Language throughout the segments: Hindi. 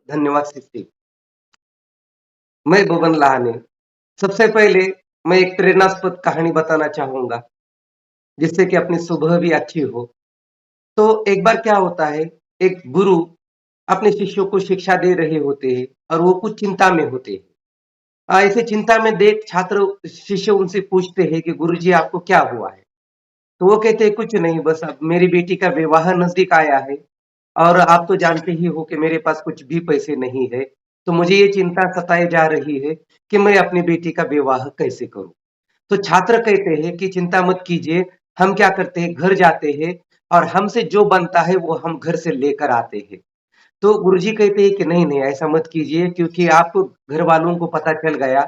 धन्यवाद शिष्य। मैं भुवन लाहाने। सबसे पहले मैं एक प्रेरणास्पद कहानी बताना चाहूँगा, जिससे कि अपनी सुबह भी अच्छी हो। तो एक बार क्या होता है, एक गुरु अपने शिष्यों को शिक्षा दे रहे होते हैं और वो कुछ चिंता में होते हैं। ऐसे चिंता में देख छात्र शिष्य उनसे पूछते हैं कि गुरुजी आपको क्या हुआ है? तो वो कहते हैं कुछ नहीं, बस अब मेरी बेटी का विवाह नज़दीक आया है और आप तो जानते ही हो कि मेरे पास कुछ भी पैसे नहीं है। तो मुझे ये चिंता सताए जा रही है कि मैं अपनी बेटी का विवाह कैसे करूँ? तो छात्र कहते हैं कि चिंता मत कीजिए, हम क्या करते हैं घर जाते हैं और हमसे जो बनता है वो हम घर से लेकर आते हैं। तो गुरुजी कहते हैं कि नहीं, नहीं ऐसा मत कीजिए क्योंकि आपको घर वालों को पता चल गया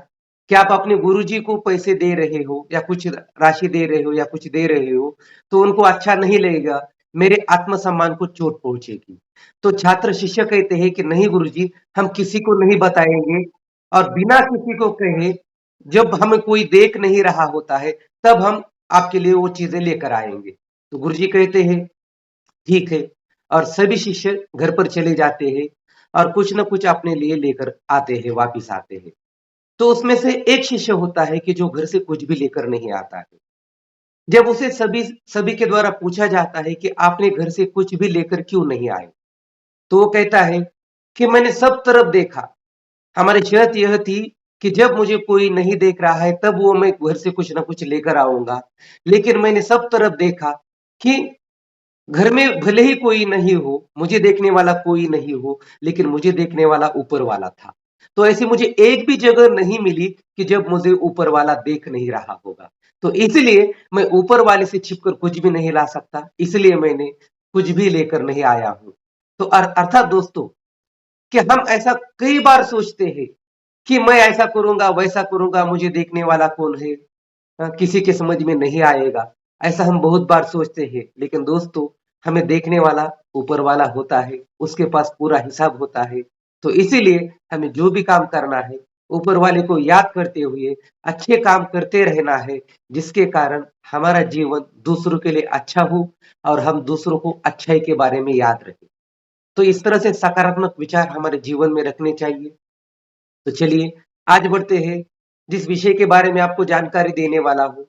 कि आप अपने गुरुजी को पैसे दे रहे हो या कुछ राशि दे रहे हो या कुछ दे रहे हो, तो उनको अच्छा नहीं लगेगा, मेरे आत्मसम्मान को चोट पहुँचेगी। तो छात्र शिष्य कहते हैं कि नहीं गुरुजी, हम किसी को नहीं बताएँगे और बिना किसी को कहे जब हमें कोई देख नहीं रहा होता है, तब हम आपके लिए वो चीज़ें लेकर आएँगे। तो गुरुजी कहते हैं ठीक है और सभी शिष्य घर पर चले जाते हैं और कुछ न कुछ अपने लिए लेकर आते हैं, वापिस आते हैं। तो उसमें से एक शिष्य होता है कि जो घर से कुछ भी लेकर नहीं आता है। जब उसे सभी सभी के द्वारा पूछा जाता है कि आपने घर से कुछ भी लेकर क्यों नहीं आए? तो वो कहता है कि मैंने सब तरफ देखा। हमारी शर्त यह थी कि जब मुझे कोई नहीं देख रहा है तब वो मैं घर से कुछ न कुछ लेकर आऊँगा। लेकिन मैंने सब तरफ देखा कि घर में भले ही कोई नहीं हो, मुझे देखने वाला कोई नहीं हो, लेकिन मुझे देखने वाला ऊपर वाला था। तो ऐसी मुझे एक भी जगह नहीं मिली कि जब मुझे ऊपर वाला देख नहीं रहा होगा। तो इसलिए मैं ऊपर वाले से छिपकर कुछ भी नहीं ला सकता, इसलिए मैंने कुछ भी लेकर नहीं आया हूँ। तो अर्थात दोस्तों कि हम ऐसा कई बार सोचते हैं कि मैं ऐसा करूँगा, वैसा करूँगा, मुझे देखने वाला कौन है? किसी के समझ में नहीं आएगा। ऐसा हम बहुत बार सोचते हैं, लेकिन दोस्तों हमें देखने वाला ऊपर वाला होता है, उसके पास पूरा हिसाब होता है। तो इसीलिए हमें जो भी काम करना है, ऊपर वाले को याद करते हुए अच्छे काम करते रहना है, जिसके कारण हमारा जीवन दूसरों के लिए अच्छा हो और हम दूसरों को अच्छाई के बारे में याद रखें। तो इस तरह से सकारात्मक विचार हमारे जीवन में रखने चाहिए। तो चलिए आज बढ़ते हैं जिस विषय के बारे में आपको जानकारी देने वाला हूँ।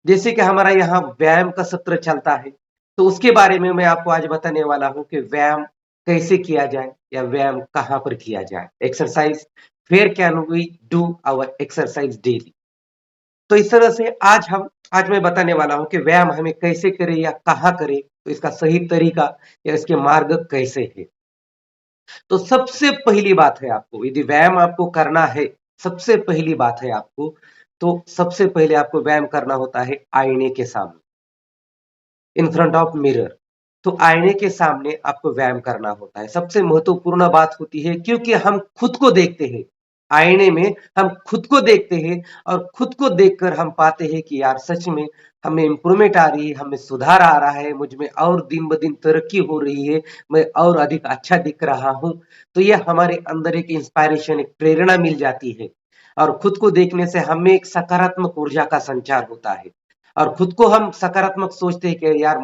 जैसे कि हमारा यहाँ व्यायाम का सत्र चलता है, तो उसके बारे में मैं आपको आज बताने वाला हूँ कि व्यायाम कैसे किया जाए या व्यायाम कहाँ पर किया जाए। Exercise where can we do our exercise daily. तो इस तरह से आज मैं बताने वाला हूँ कि व्यायाम हमें कैसे करें या कहाँ करें, तो इसका सही तरीका या इसके मार्ग कैसे है। तो सबसे पहली बात है आपको यदि व्यायाम आपको करना है, सबसे पहली बात है आपको, तो सबसे पहले आपको व्यायाम करना होता है आईने के सामने, इन फ्रंट ऑफ मिरर। तो आईने के सामने आपको व्यायाम करना होता है। सबसे महत्वपूर्ण बात होती है क्योंकि हम खुद को देखते हैं। आईने में हम खुद को देखते हैं और खुद को देखकर हम पाते हैं कि यार सच में हमें इम्प्रूवमेंट आ रही है, हमें सुधार आ रहा है, मुझ में और दिन-ब-दिन तरक्की हो रही है, मैं और अधिक अच्छा दिख रहा हूँ। तो ये हमारे अंदर एक इंस्पायरेशन, एक प्रेरणा मिल जाती है और खुद को देखने से हमें एक सकारात्मक ऊर्जा का संचार होता है। और खुद को हम सकारात्मक सोचते हैं कि यार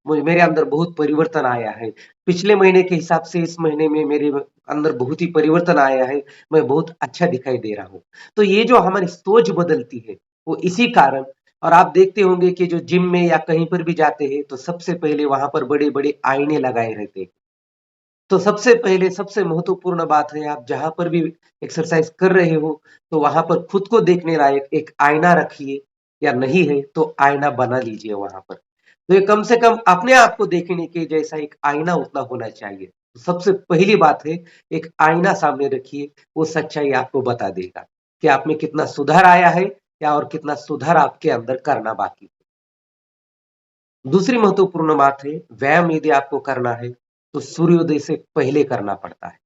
मेरे अंदर बहुत परिवर्तन आया है। पिछले महीने के हिसाब से इस महीने में मेरे अंदर बहुत ही परिवर्तन आया है। मैं बहुत अच्छा दिखाई दे रहा हूँ। तो ये जो हमारी सोच बदलती है, वो इसी कारण और आप देखते होंगे कि जो जिम में या कहीं पर भी जाते हैं, तो सबसे पहले वहाँ पर बड़े-बड़े आईने लगाए रहते हैं। तो सबसे पहले सबसे महत्वपूर्ण बात है आप जहाँ पर भी एक्सरसाइज कर रहे हो तो वहां पर खुद को देखने लायक एक आईना रखिए या नहीं है तो आईना बना लीजिए वहां पर। तो ये कम से कम अपने आप को देखने के जैसा एक आईना उतना होना चाहिए। तो सबसे पहली बात है एक आईना सामने रखिए, वो सच्चाई आपको बता देगा कि आप में कितना सुधार आया है या और कितना सुधार आपके अंदर करना बाकी है। दूसरी महत्वपूर्ण बात है व्यायाम यदि आपको करना है तो सूर्योदय से पहले करना पड़ता है।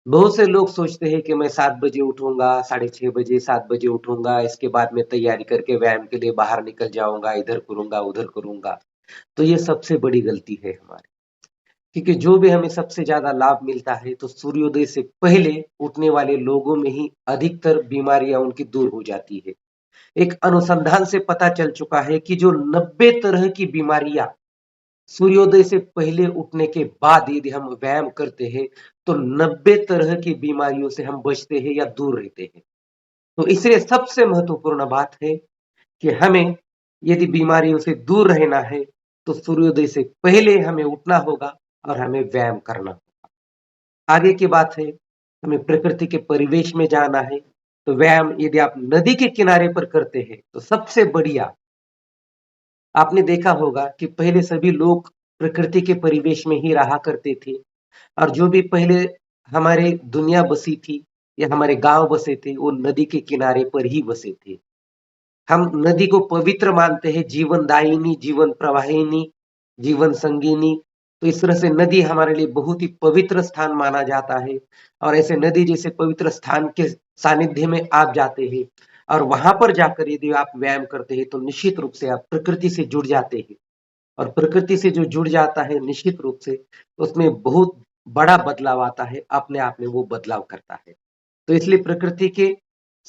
बहुत से लोग सोचते हैं कि मैं 7 बजे उठूँगा, साढ़े 6 बजे, 7 बजे उठूँगा, इसके बाद मैं तैयारी करके व्यायाम के लिए बाहर निकल जाऊँगा, इधर करूँगा, उधर करूँगा। तो ये सबसे बड़ी गलती है हमारी, क्योंकि जो भी हमें सबसे ज़्यादा लाभ मिलता है, तो सूर्योदय से पहले उठने वाले लोगों में ही अधिकतर बीमारियाँ उनकी दूर हो जाती है। एक अनुसंधान से पता चल चुका है कि जो 90 तरह की बीमारियाँ सूर्योदय से पहले उठने के बाद यदि हम व्यायाम करते हैं तो 90 तरह की बीमारियों से हम बचते हैं या दूर रहते हैं। तो इसलिए सबसे महत्वपूर्ण बात है कि हमें यदि बीमारियों से दूर रहना है, तो सूर्योदय से पहले हमें उठना होगा और हमें व्यायाम करना होगा। आगे की बात है, हमें प्रकृति के परिवेश में जाना है, तो व्यायाम यदि आप नदी के किनारे पर करते हैं, तो सबसे बढ़िया। आपने देखा होगा कि पहले सभी लोग प्रकृति के परिवेश में ही रहा करते थे, और जो भी पहले हमारे दुनिया बसी थी या हमारे गांव बसे थे, वो नदी के किनारे पर ही बसे थे। हम नदी को पवित्र मानते हैं, जीवनदायिनी, जीवन प्रवाहिनी, जीवन संगिनी। तो इस तरह से नदी हमारे लिए बहुत ही पवित्र स्थान माना जाता है, और ऐसे नदी जैसे पवित्र स्थान के सानिध्य में आप जाते हैं और वहां पर जाकर यदि आप व्यायाम करते हैं, तो निश्चित रूप से आप प्रकृति से जुड़ जाते हैं, और प्रकृति से जो जुड़ जाता है निश्चित रूप से उसमें बहुत बड़ा बदलाव आता है, अपने आप में वो बदलाव करता है। तो इसलिए प्रकृति के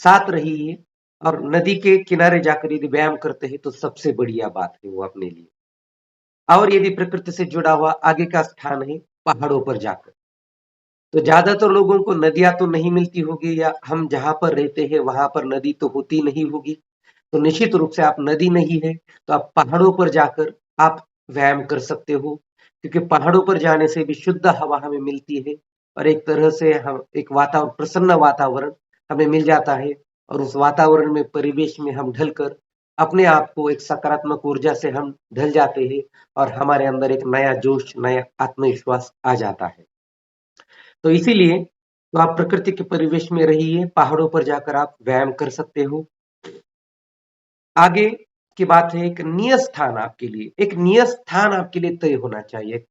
साथ रहिए, और नदी के किनारे जाकर यदि व्यायाम करते हैं तो सबसे बढ़िया बात है वो अपने लिए। और यदि प्रकृति से जुड़ा हुआ आगे का स्थान है पहाड़ों पर जाकर, तो ज्यादातर लोगों को नदियां तो नहीं मिलती होगी, या हम जहां पर रहते हैं वहां पर नदी तो होती नहीं होगी। तो निश्चित रूप से आप नदी नहीं है तो आप पहाड़ों पर जाकर आप व्यायाम कर सकते हो, क्योंकि पहाड़ों पर जाने से भी शुद्ध हवा हमें मिलती है, और एक तरह से हम एक वातावरण, प्रसन्न वातावरण हमें मिल जाता है, और उस वातावरण में, परिवेश में हम ढलकर अपने आप को एक सकारात्मक ऊर्जा से हम ढल जाते हैं, और हमारे अंदर एक नया जोश, नया आत्मविश्वास आ जाता है। तो इसीलिए तो आप प्रकृति के परिवेश में रहिए, पहाड़ों पर जाकर आप व्यायाम कर सकते हो। आगे की बात है, एक नियत स्थान आपके लिए, एक नियत स्थान आपके लिए तय होना चाहिए,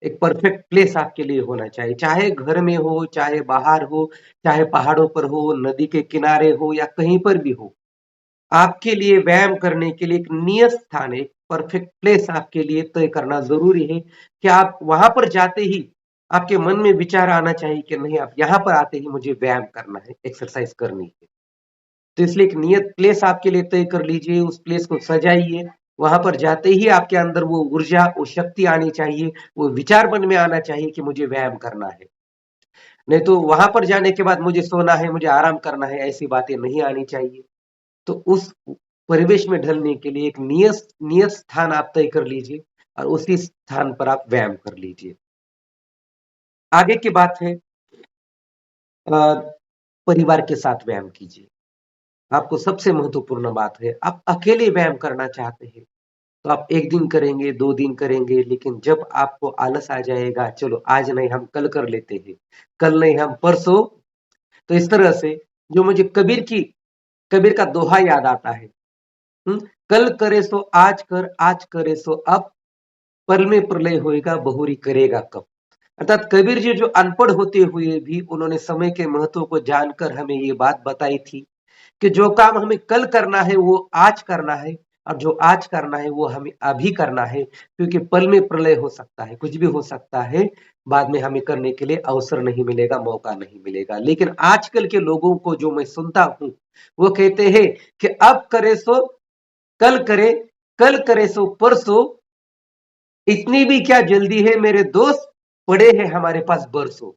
एक परफेक्ट प्लेस आपके लिए होना चाहिए, चाहे घर में हो, चाहे बाहर हो, चाहे पहाड़ों पर हो, नदी के किनारे हो, या कहीं पर भी हो। आपके लिए व्यायाम करने के लिए एक नियत स्थान, एक परफेक्ट प्लेस आपके लिए तय करना जरूरी है, कि आप वहां पर जाते ही आपके मन में विचार आना चाहिए कि नहीं, आप यहां पर आते ही मुझे व्यायाम करना है, एक्सरसाइज करनी है। तो इसलिए एक नियत प्लेस आपके लिए तय कर लीजिए, उस प्लेस को सजाइए, वहां पर जाते ही आपके अंदर वो ऊर्जा, वो शक्ति आनी चाहिए, वो विचार मन में आना चाहिए कि मुझे व्यायाम करना है। नहीं तो वहां पर जाने के बाद मुझे सोना है, मुझे आराम करना है, ऐसी बातें नहीं आनी चाहिए। तो उस परिवेश में ढलने के लिए एक नियत नियत स्थान आप तय कर लीजिए, और उसी स्थान पर आप व्यायाम कर लीजिए। आगे की बात है, अ, परिवार के साथ व्यायाम कीजिए। आपको सबसे महत्वपूर्ण बात है, आप अकेले व्यायाम करना चाहते हैं तो आप एक दिन करेंगे, 2 दिन करेंगे, लेकिन जब आपको आलस आ जाएगा, चलो आज नहीं हम कल कर लेते हैं, कल नहीं हम परसों। तो इस तरह से जो मुझे कबीर का दोहा याद आता है, कल करे सो आज कर, आज करे सो अब, पल में प्रलय होएगा, बहुरी करेगा कब। अर्थात कबीर जी जो अनपढ़ होते हुए भी उन्होंने समय के महत्व को जानकर हमें ये बात बताई थी, कि जो काम हमें कल करना है वो आज करना है, और जो आज करना है वो हमें अभी करना है, क्योंकि पल में प्रलय हो सकता है, कुछ भी हो सकता है, बाद में हमें करने के लिए अवसर नहीं मिलेगा, मौका नहीं मिलेगा। लेकिन आजकल के लोगों को जो मैं सुनता हूं, वो कहते हैं कि अब करे सो कल करे, कल करे सो परसों, इतनी भी क्या जल्दी है मेरे दोस्त, पड़े हैं हमारे पास बरसों।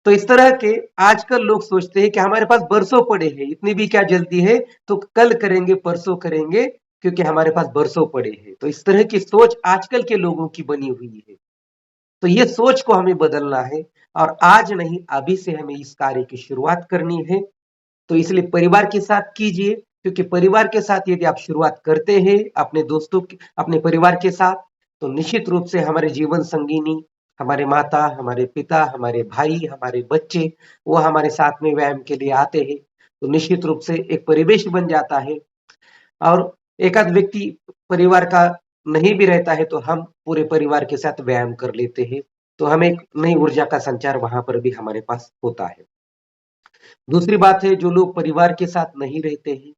तो इस तरह के आजकल लोग सोचते हैं कि हमारे पास बरसों पड़े हैं, इतनी भी क्या जल्दी है, तो कल करेंगे, परसों करेंगे, क्योंकि हमारे पास बरसों पड़े हैं। तो इस तरह की सोच आजकल के लोगों की बनी हुई है। तो ये सोच को हमें बदलना है, और आज नहीं अभी से हमें इस कार्य की शुरुआत करनी है। तो इसलिए परिवार के साथ कीजिए, क्योंकि परिवार के साथ यदि आप शुरुआत करते हैं, अपने दोस्तों अपने परिवार के साथ, तो निश्चित रूप से हमारे जीवन संगिनी, हमारे माता, हमारे पिता, हमारे भाई, हमारे बच्चे, वो हमारे साथ में व्यायाम के लिए आते हैं। तो निश्चित रूप से एक परिवेश बन जाता है, और एक आध व्यक्ति परिवार का नहीं भी रहता है तो हम पूरे परिवार के साथ व्यायाम कर लेते हैं। तो हमें एक नई ऊर्जा का संचार वहां पर भी हमारे पास होता है। दूसरी बात है, जो लोग परिवार के साथ नहीं रहते हैं,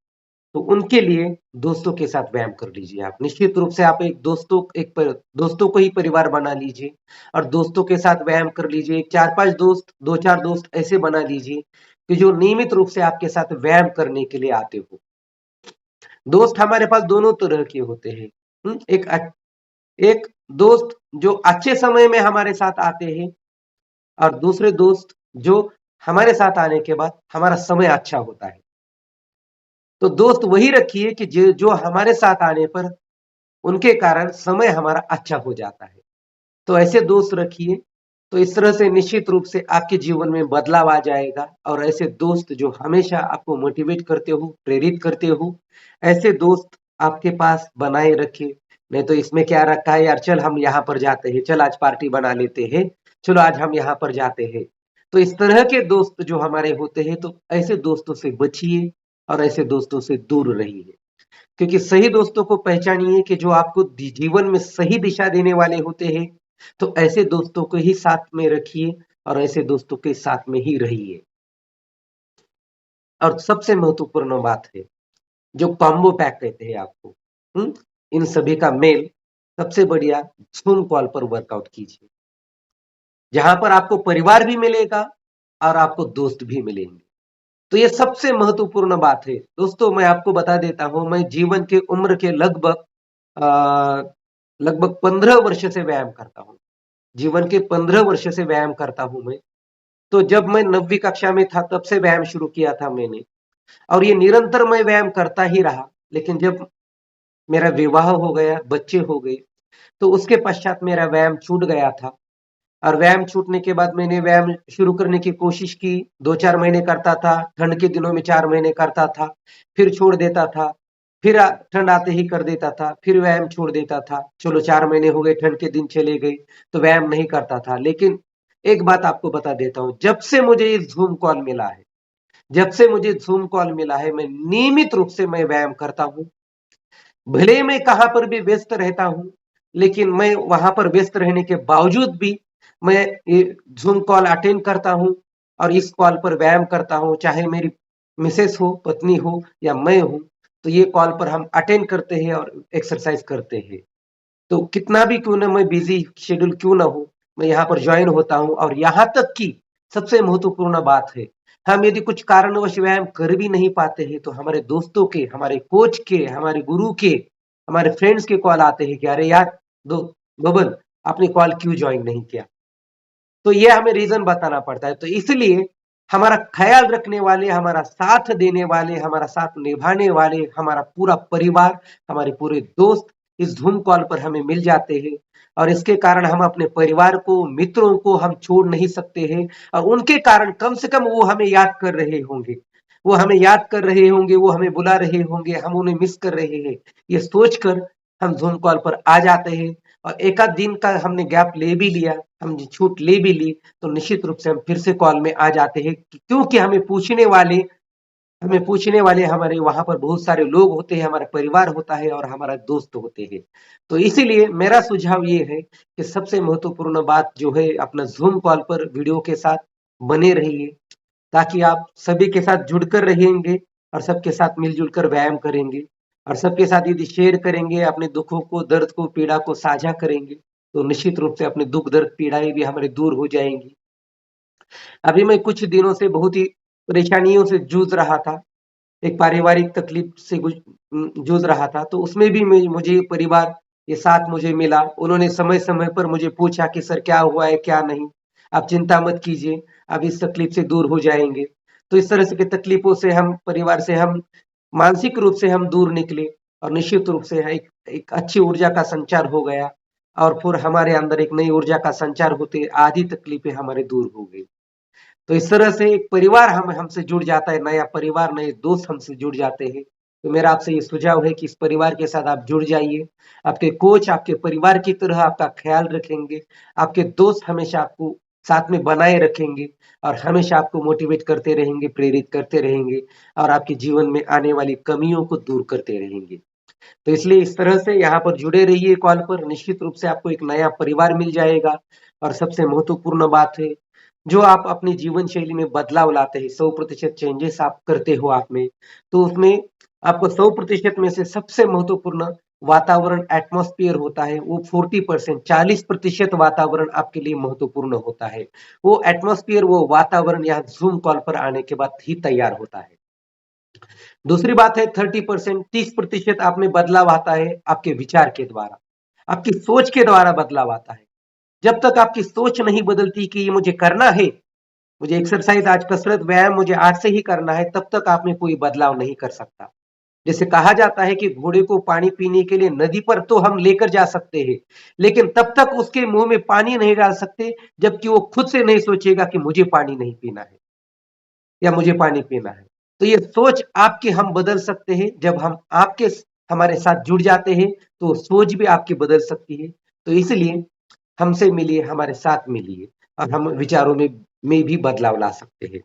तो उनके लिए दोस्तों के साथ व्यायाम कर लीजिए। आप निश्चित रूप से आप दोस्तों को ही परिवार बना लीजिए, और दोस्तों के साथ व्यायाम कर लीजिए। एक 4-5 दोस्त, 2-4 दोस्त ऐसे बना लीजिए कि जो नियमित रूप से आपके साथ व्यायाम करने के लिए आते हो। दोस्त हमारे पास दोनों तरह के होते हैं। एक दोस्त जो अच्छे समय में हमारे साथ आते हैं, और दूसरे दोस्त जो हमारे साथ आने के बाद हमारा समय अच्छा होता है। तो दोस्त वही रखिए कि जो हमारे साथ आने पर उनके कारण समय हमारा अच्छा हो जाता है। तो ऐसे दोस्त रखिए, तो इस तरह से निश्चित रूप से आपके जीवन में बदलाव आ जाएगा। और ऐसे दोस्त जो हमेशा आपको मोटिवेट करते हो, प्रेरित करते हो, ऐसे दोस्त आपके पास बनाए रखिए। नहीं तो इसमें क्या रखा है यार, चल हम यहाँ पर जाते हैं, चल आज पार्टी बना लेते हैं, चलो आज हम यहाँ पर जाते हैं। तो इस तरह के दोस्त जो हमारे होते हैं, तो ऐसे दोस्तों से बचिए और ऐसे दोस्तों से दूर रहिए। क्योंकि सही दोस्तों को पहचानिए कि जो आपको जीवन में सही दिशा देने वाले होते हैं। तो ऐसे दोस्तों को ही साथ में रखिए और ऐसे दोस्तों के साथ में ही रहिए। और सबसे महत्वपूर्ण बात है, जो कॉम्बो पैक कहते हैं आपको, इन सभी का मेल सबसे बढ़िया जूम कॉल पर वर्कआउट कीजिए, जहां पर आपको परिवार भी मिलेगा और आपको दोस्त भी मिलेंगे। तो ये सबसे महत्वपूर्ण बात है दोस्तों। मैं आपको बता देता हूं, मैं जीवन के उम्र के लगभग 15 वर्ष से व्यायाम करता हूं। जीवन के 15 वर्ष से व्यायाम करता हूं मैं। तो जब मैं 9वीं कक्षा में था तब से व्यायाम शुरू किया था मैंने, और ये निरंतर मैं व्यायाम करता ही रहा। लेकिन जब मेरा विवाह हो गया, बच्चे हो गए, तो उसके पश्चात मेरा व्यायाम छूट गया था। और व्यायाम छूटने के बाद मैंने व्यायाम शुरू करने की कोशिश की। 2-4 महीने करता था, ठंड के दिनों में 4 महीने करता था, फिर छोड़ देता था, फिर ठंड आते ही कर देता था, फिर व्यायाम छोड़ देता था। चलो 4 महीने हो गए, ठंड के दिन चले गए, तो व्यायाम नहीं करता था। लेकिन एक बात आपको बता देता हूं, जब से मुझे ये जूम कॉल मिला है, जब से मुझे जूम कॉल मिला है, मैं नियमित रूप से मैं व्यायाम करता हूं। भले मैं कहां पर भी व्यस्त रहता हूं, लेकिन मैं वहां पर व्यस्त रहने के बावजूद भी मैं ये जूम कॉल अटेंड करता हूं और इस कॉल पर व्यायाम करता हूं। चाहे मेरी मिसेस हो, पत्नी हो या मैं हूं, तो ये कॉल पर हम अटेंड करते हैं और एक्सरसाइज करते हैं। तो कितना भी क्यों ना मैं बिजी शेड्यूल क्यों ना हो, मैं यहाँ पर ज्वाइन होता हूँ। और यहाँ तक कि सबसे महत्वपूर्ण बात है, हम यदि कुछ कारणवश व्यायाम कर भी नहीं पाते हैं, तो हमारे दोस्तों के, हमारे कोच के, हमारे गुरु के, हमारे फ्रेंड्स के कॉल आते हैं कि अरे यार दो बबन, आपने कॉल क्यों ज्वाइन नहीं किया। तो ये हमें रीजन बताना पड़ता है। तो इसलिए हमारा ख्याल रखने वाले, हमारा साथ देने वाले, हमारा साथ निभाने वाले, हमारा पूरा परिवार, हमारे पूरे दोस्त इस जूम कॉल पर हमें मिल जाते हैं। और इसके कारण हम अपने परिवार को, मित्रों को हम छोड़ नहीं सकते हैं। और उनके कारण कम से कम वो हमें याद कर रहे होंगे, वो हमें याद कर रहे होंगे, वो हमें बुला रहे होंगे, हम उन्हें मिस कर रहे हैं। ये सोचकर हम जूम कॉल पर आ जाते हैं। और एक आध दिन का हमने गैप ले भी लिया, हम छूट ले भी ली, तो निश्चित रूप से हम फिर से कॉल में आ जाते हैं। क्योंकि हमें पूछने वाले हमारे वहां पर बहुत सारे लोग होते हैं, हमारा परिवार होता है और हमारा दोस्त होते हैं। तो इसीलिए मेरा सुझाव ये है कि सबसे महत्वपूर्ण बात जो है, अपना जूम कॉल पर वीडियो के साथ बने रहिए, ताकि आप सभी के साथ जुड़कर रहेंगे और सबके साथ मिलजुल कर व्यायाम करेंगे। और सबके साथ यदि शेयर करेंगे, अपने दुखों को, दर्द को, पीड़ा को साझा करेंगे, तो निश्चित रूप से अपने दुख, दर्द, पीड़ाएं भी हमारे दूर हो जाएंगी। अभी मैं कुछ दिनों से बहुत ही परेशानियों से जूझ रहा था, एक पारिवारिक तकलीफ से जूझ रहा था। तो उसमें भी मुझे परिवार के साथ मुझे मिला। उन्होंने समय समय पर मुझे पूछा कि सर क्या हुआ है, क्या नहीं, आप चिंता मत कीजिए, आप इस तकलीफ से दूर हो जाएंगे। तो इस तरह से की तकलीफों से हम, परिवार से हम मानसिक रूप से हम दूर निकले, और निश्चित रूप से एक अच्छी ऊर्जा का संचार हो गया। और फिर हमारे अंदर एक नई ऊर्जा का संचार होते आधी तकलीफें हमारे दूर हो गई। तो इस तरह से एक परिवार हमसे जुड़ जाता है, नया परिवार, नए दोस्त हमसे जुड़ जाते हैं। तो मेरा आपसे ये सुझाव है कि इस परिवार के साथ आप जुड़ जाइए। आपके कोच आपके परिवार की तरह आपका ख्याल रखेंगे, आपके दोस्त हमेशा आपको साथ में बनाए रखेंगे और हमेशा आपको मोटिवेट करते रहेंगे, प्रेरित करते रहेंगे, और आपके जीवन में आने वाली कमियों को दूर करते रहेंगे। तो इसलिए इस तरह से यहाँ पर जुड़े रहिए कॉल पर, निश्चित रूप से आपको एक नया परिवार मिल जाएगा। और सबसे महत्वपूर्ण बात है, जो आप अपनी जीवन शैली में बदलाव लाते हैं, 100% चेंजेस आप करते हो आप में, तो उसमें आपको 100% में से सबसे महत्वपूर्ण वातावरण, एटमॉस्फेयर होता है, वो 40%, 40% वातावरण आपके लिए महत्वपूर्ण होता है। वो एटमॉस्फेयर, वो वातावरण यहाँ जूम कॉल पर आने के बाद ही तैयार होता है। दूसरी बात है 30%, 30% आप में बदलाव आता है आपके विचार के द्वारा, आपकी सोच के द्वारा बदलाव आता है। जब तक आपकी सोच नहीं बदलती कि ये मुझे करना है, मुझे एक्सरसाइज आज कसरत व्यायाम मुझे आज से ही करना है, तब तक आप में कोई बदलाव नहीं कर सकता। जैसे कहा जाता है कि घोड़े को पानी पीने के लिए नदी पर तो हम लेकर जा सकते हैं, लेकिन तब तक उसके मुंह में पानी नहीं डाल सकते जबकि वो खुद से नहीं सोचेगा कि मुझे पानी नहीं पीना है या मुझे पानी पीना है। तो ये सोच आपकी हम बदल सकते हैं। जब हम आपके हमारे साथ जुड़ जाते हैं तो सोच भी आपकी बदल सकती है। तो इसलिए हमसे मिलिए, हमारे साथ मिलिए और हम विचारों में भी बदलाव ला सकते हैं।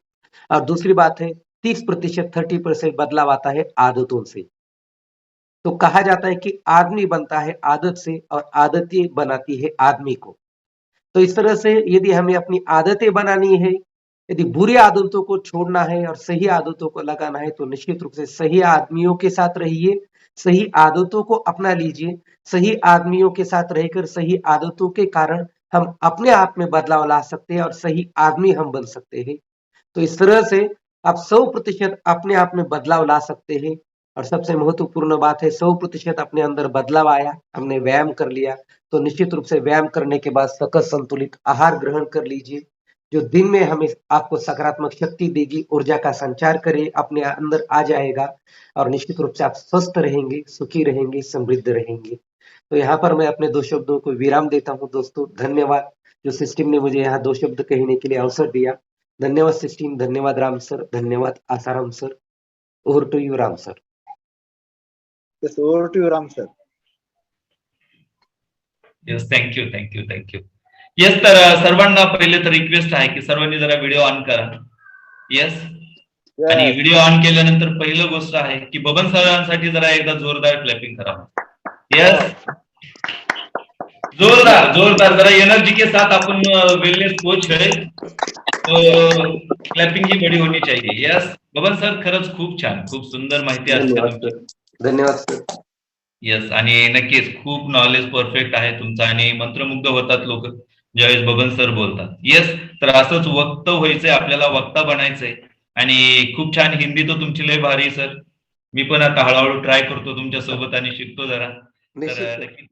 और दूसरी बात है, 30% 30% बदलाव आता है आदतों से। तो कहा जाता है कि आदमी बनता है आदत से और आदतें बनाती है आदमी को। तो इस तरह से यदि हमें अपनी आदतें बनानी है, यदि बुरी आदतों को छोड़ना है और सही आदतों को लगाना है, तो निश्चित रूप से सही आदमियों के साथ रहिए, सही आदतों को अपना लीजिए। सही आदमियों के साथ रहकर सही आदतों के कारण हम अपने आप में बदलाव ला सकते हैं और सही आदमी हम बन सकते हैं। तो इस तरह से आप 100% अपने आप में बदलाव ला सकते हैं। और सबसे महत्वपूर्ण बात है, 100% अपने अंदर बदलाव आया, हमने व्यायाम कर लिया, तो निश्चित रूप से व्यायाम करने के बाद सकल संतुलित आहार ग्रहण कर लीजिए, जो दिन में हमें आपको सकारात्मक शक्ति देगी, ऊर्जा का संचार करे अपने अंदर आ जाएगा और निश्चित रूप से आप स्वस्थ रहेंगे, सुखी रहेंगे, समृद्ध रहेंगे। तो यहाँ पर मैं अपने 2 शब्दों को विराम देता हूँ दोस्तों। धन्यवाद जो सिस्टम ने मुझे यहाँ 2 शब्द कहने के लिए अवसर दिया। धन्यवाद सिस्टम, धन्यवाद राम सर, धन्यवाद Asaram sir. Over to you Ram sir. Yes, over to you, Ram sir. Yes, thank you. Yes, तर सर्वांना पहिले तर रिक्वेस्ट आहे की सर्वांनी जरा व्हिडिओ ऑन करा. येस, आणि व्हिडिओ ऑन केल्यानंतर पहिलं गोष्ट आहे की बबन सरांसाठी जरा एकदा जोरदार क्लॅपिंग करा. येस, जोरदार जरा एनर्जी के साथ अपन वेलनेस कोच है, तो क्लॅपिंग ही बडी होनी चाहिए. यस बबन सर, खरंच खूप छान, खूप सुंदर माहिती असते. धन्यवाद सर. येस, आणि नक्कीच खूप नॉलेज परफेक्ट आहे तुमचं आणि मंत्रमुग्ध होतात लोक ज्यावेळेस बबन सर बोलतात. येस, तर असंच वक्त व्हायचंय आपल्याला, वक्ता बनायचंय. आणि खूप छान हिंदी तो तुमची लय भारी सर. मी पण आता हळूहळू ट्राय करतो तुमच्या सोबत आणि शिकतो जरा. तर नक्की